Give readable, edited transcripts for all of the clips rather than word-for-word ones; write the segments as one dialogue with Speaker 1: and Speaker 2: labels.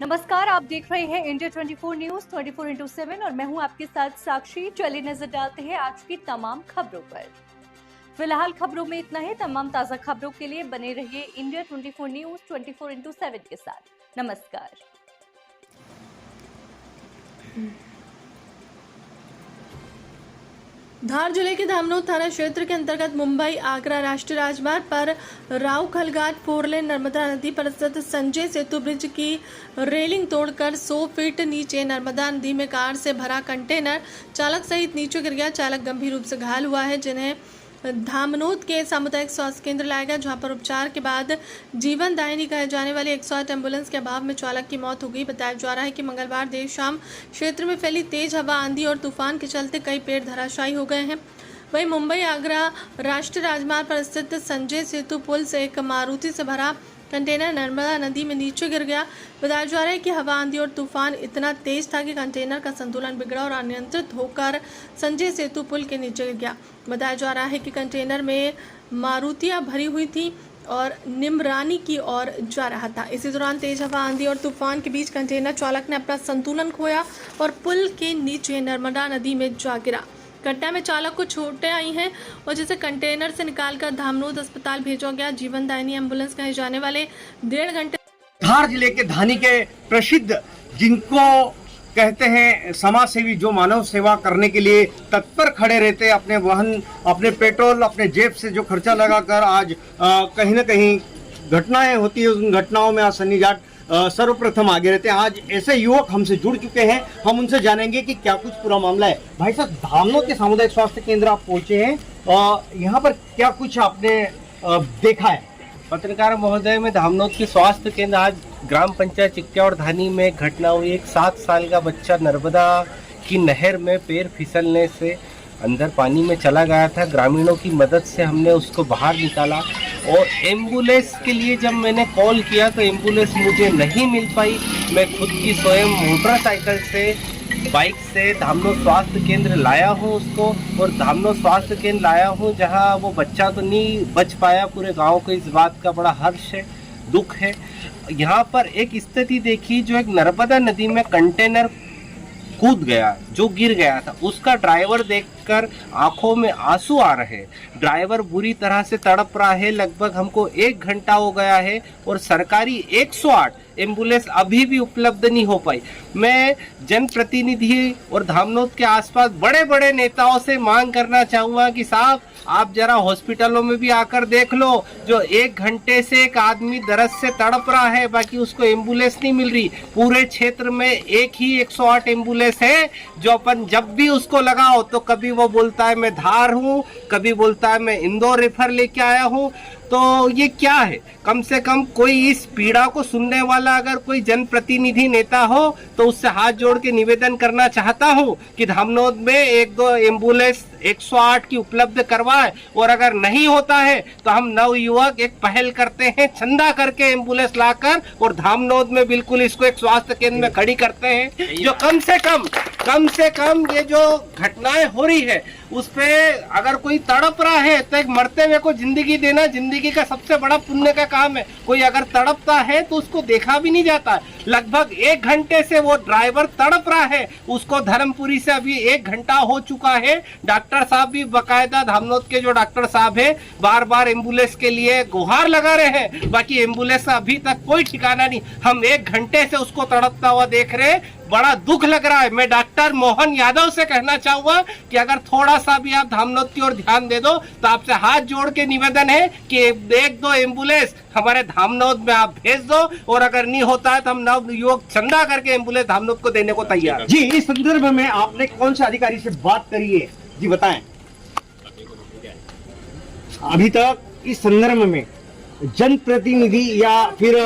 Speaker 1: नमस्कार, आप देख रहे हैं इंडिया 24 न्यूज 24/7 और मैं हूं आपके साथ साक्षी। चलिए नजर डालते हैं आज की तमाम खबरों पर। फिलहाल खबरों में इतना ही। तमाम ताजा खबरों के लिए बने रहिए इंडिया 24 न्यूज 24/7 के साथ। नमस्कार।
Speaker 2: धार जिले के धामनोद थाना क्षेत्र के अंतर्गत मुंबई आगरा राष्ट्रीय राजमार्ग पर राउखलघाट 4 लेन नर्मदा नदी पर स्थित संजय सेतु ब्रिज की रेलिंग तोड़कर 100 फीट नीचे नर्मदा नदी में कार से भरा कंटेनर चालक सहित नीचे गिर गया। चालक गंभीर रूप से घायल हुआ है, जिन्हें धामनोद के सामुदायिक स्वास्थ्य केंद्र लाया गया, जहां पर उपचार के बाद जीवन दायिनी कहे जाने वाली 108 एम्बुलेंस के अभाव में चालक की मौत हो गई। बताया जा रहा है कि मंगलवार देर शाम क्षेत्र में फैली तेज हवा, आंधी और तूफान के चलते कई पेड़ धराशायी हो गए हैं। वहीं मुंबई आगरा राष्ट्रीय राजमार्ग पर स्थित संजय सेतु पुल से एक मारुति से भरा कंटेनर नर्मदा नदी में नीचे गिर गया। बताया जा रहा है कि हवा, आंधी और तूफान इतना तेज था कि कंटेनर का संतुलन बिगड़ा और अनियंत्रित होकर संजय सेतु पुल के नीचे गिर गया। बताया जा रहा है कि कंटेनर में मारुतियां भरी हुई थी और निमरानी की ओर जा रहा था। इसी दौरान तेज हवा, आंधी और तूफान के बीच कंटेनर चालक ने अपना संतुलन खोया और पुल के नीचे नर्मदा नदी में जा गिरा। घटना में चालक को चोटें आई हैं और जिसे कंटेनर से निकालकर धामनोद अस्पताल भेजा गया। जीवन दायिनी एम्बुलेंस कहे जाने वाले 1.5 घंटे
Speaker 3: धार जिले के धानी के प्रसिद्ध, जिनको कहते हैं समाज सेवी, जो मानव सेवा करने के लिए तत्पर खड़े रहते, अपने वाहन, अपने पेट्रोल, अपने जेब से जो खर्चा लगाकर आज कहीं न कहीं घटनाएं होती है, उन घटनाओं में आज सन्नी जाट सर्वप्रथम आगे रहते हैं। आज ऐसे युवक हमसे जुड़ चुके हैं, हम उनसे जानेंगे कि क्या कुछ पूरा मामला है। भाई साहब, धामनोद के सामुदायिक स्वास्थ्य केंद्र आप पहुंचे हैं, यहाँ पर क्या कुछ आपने देखा है?
Speaker 4: पत्रकार महोदय, में धामनोद के स्वास्थ्य केंद्र आज ग्राम पंचायत चिक्या और धानी में एक घटना हुई। एक 7 साल का बच्चा नर्मदा की नहर में पैर फिसलने से अंदर पानी में चला गया था। ग्रामीणों की मदद से हमने उसको बाहर निकाला और एम्बुलेंस के लिए जब मैंने कॉल किया तो एम्बुलेंस मुझे नहीं मिल पाई। मैं खुद की स्वयं मोटरसाइकिल से, बाइक से धामनोद स्वास्थ्य केंद्र लाया हूं उसको, और धामनोद स्वास्थ्य केंद्र लाया हूं जहां वो बच्चा तो नहीं बच पाया। पूरे गांव को इस बात का बड़ा हर्ष है, दुख है। यहाँ पर एक स्थिति देखी, जो एक नर्मदा नदी में कंटेनर कूद गया, जो गिर गया था, उसका ड्राइवर देखकर आंखों में आंसू आ रहे। ड्राइवर बुरी तरह से तड़प रहा है। लगभग हमको 1 घंटा हो गया है और सरकारी 108 एम्बुलेंस अभी भी उपलब्ध नहीं हो पाई। मैं जनप्रतिनिधि और धामनोद के आसपास बड़े बड़े नेताओं से मांग करना चाहूँगा कि साहब, आप जरा हॉस्पिटलों में भी आकर देख लो, जो 1 घंटे से एक आदमी दर्द से तड़प रहा है, बाकी उसको एम्बुलेंस नहीं मिल रही। पूरे क्षेत्र में एक ही 108 एम्बुलेंस है, जो अपन जब भी उसको लगाओ तो कभी वो बोलता है मैं धार हूँ, कभी बोलता है मैं इंदौर रेफर लेके आया हूँ। तो ये क्या है? कम से कम कोई इस पीड़ा को सुनने वाला अगर कोई जनप्रतिनिधि नेता हो तो उससे हाथ जोड़ के निवेदन करना चाहता हूँ कि धामनोद में 1-2 एम्बुलेंस 108 की उपलब्ध करवाए, और अगर नहीं होता है तो हम नवयुवक एक पहल करते हैं, चंदा करके एम्बुलेंस लाकर और धामनोद में बिल्कुल इसको एक स्वास्थ्य केंद्र में खड़ी करते हैं, जो कम से कम ये जो घटनाएं हो रही है उस पे अगर कोई तड़प रहा है तो एक मरते हुए को जिंदगी देना जिंदगी का सबसे बड़ा पुण्य का काम है। कोई अगर तड़पता है तो उसको देखा भी नहीं जाता। लगभग 1 घंटे से वो ड्राइवर तड़प रहा है, उसको धर्मपुरी से अभी 1 घंटा हो चुका है। डॉक्टर साहब भी बकायदा, धामनोद के जो डॉक्टर साहब है, बार बार एम्बुलेंस के लिए गुहार लगा रहे हैं, बाकी एम्बुलेंस का अभी तक कोई ठिकाना नहीं। हम 1 घंटे से उसको तड़पता हुआ देख रहे हैं, बड़ा दुख लग रहा है। मैं डॉक्टर मोहन यादव से कहना चाहूंगा कि अगर थोड़ा सा भी आप धामनोद की ओर ध्यान दे दो तो आपसे हाथ जोड़ के निवेदन है कि 1-2 एम्बुलेंस हमारे धामनोद में आप भेज दो, और अगर नहीं होता है तो हम नव युवक चंदा करके एम्बुलेंस धामनोद को देने को तैयार है।
Speaker 3: जी, इस संदर्भ में आपने कौन से अधिकारी से बात करी है? जी बताएं। अभी तक इस संदर्भ में जनप्रतिनिधि या फिर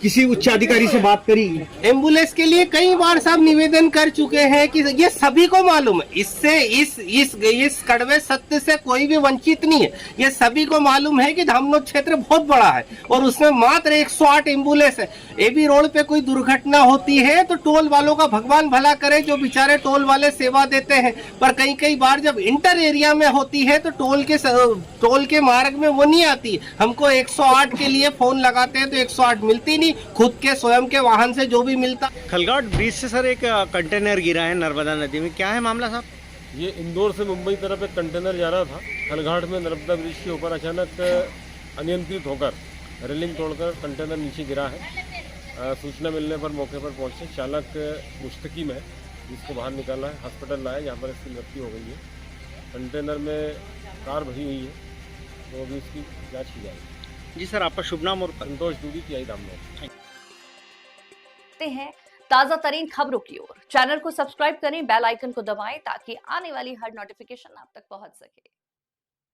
Speaker 3: किसी उच्च अधिकारी से बात करी?
Speaker 4: एम्बुलेंस के लिए कई बार साहब निवेदन कर चुके हैं कि ये सभी को मालूम है, इससे इस कड़वे सत्य से कोई भी वंचित नहीं है। ये सभी को मालूम है कि धामनोद क्षेत्र बहुत बड़ा है और उसमें मात्र 108 एम्बुलेंस है। एबी रोड पे कोई दुर्घटना होती है तो टोल वालों का भगवान भला करे, जो बेचारे टोल वाले सेवा देते हैं, पर कई बार जब इंटर एरिया में होती है तो टोल के मार्ग में वो नहीं आती। हमको 108 के लिए फोन लगाते हैं तो 108 मिलती नहीं नहीं, खुद के स्वयं के वाहन से जो भी मिलता।
Speaker 3: खलगाट ब्रिज से सर एक कंटेनर गिरा है नर्मदा नदी में, क्या है मामला साहब?
Speaker 5: ये इंदौर से मुंबई तरफ एक कंटेनर जा रहा था। खलघाट में नर्मदा ब्रिज के ऊपर अचानक अनियंत्रित होकर रेलिंग तोड़कर कंटेनर नीचे गिरा है। सूचना मिलने पर मौके पर पहुंचे, चालक मुस्तकीम है, जिसको बाहर निकाला है, हॉस्पिटल लाया, जहां पर इसकी मृत्यु हो गई है। कंटेनर में कार भरी हुई है, तो अभी इसकी जाँच की जाएगी।
Speaker 3: जी सर, आपका शुभ नाम और
Speaker 5: संतोष दूबी की आई दामोद।
Speaker 1: हैं ताजा तरीन खबरों की ओर। चैनल को सब्सक्राइब करें, बेल आइकन को दबाएं ताकि आने वाली हर नोटिफिकेशन आप तक पहुंच सके।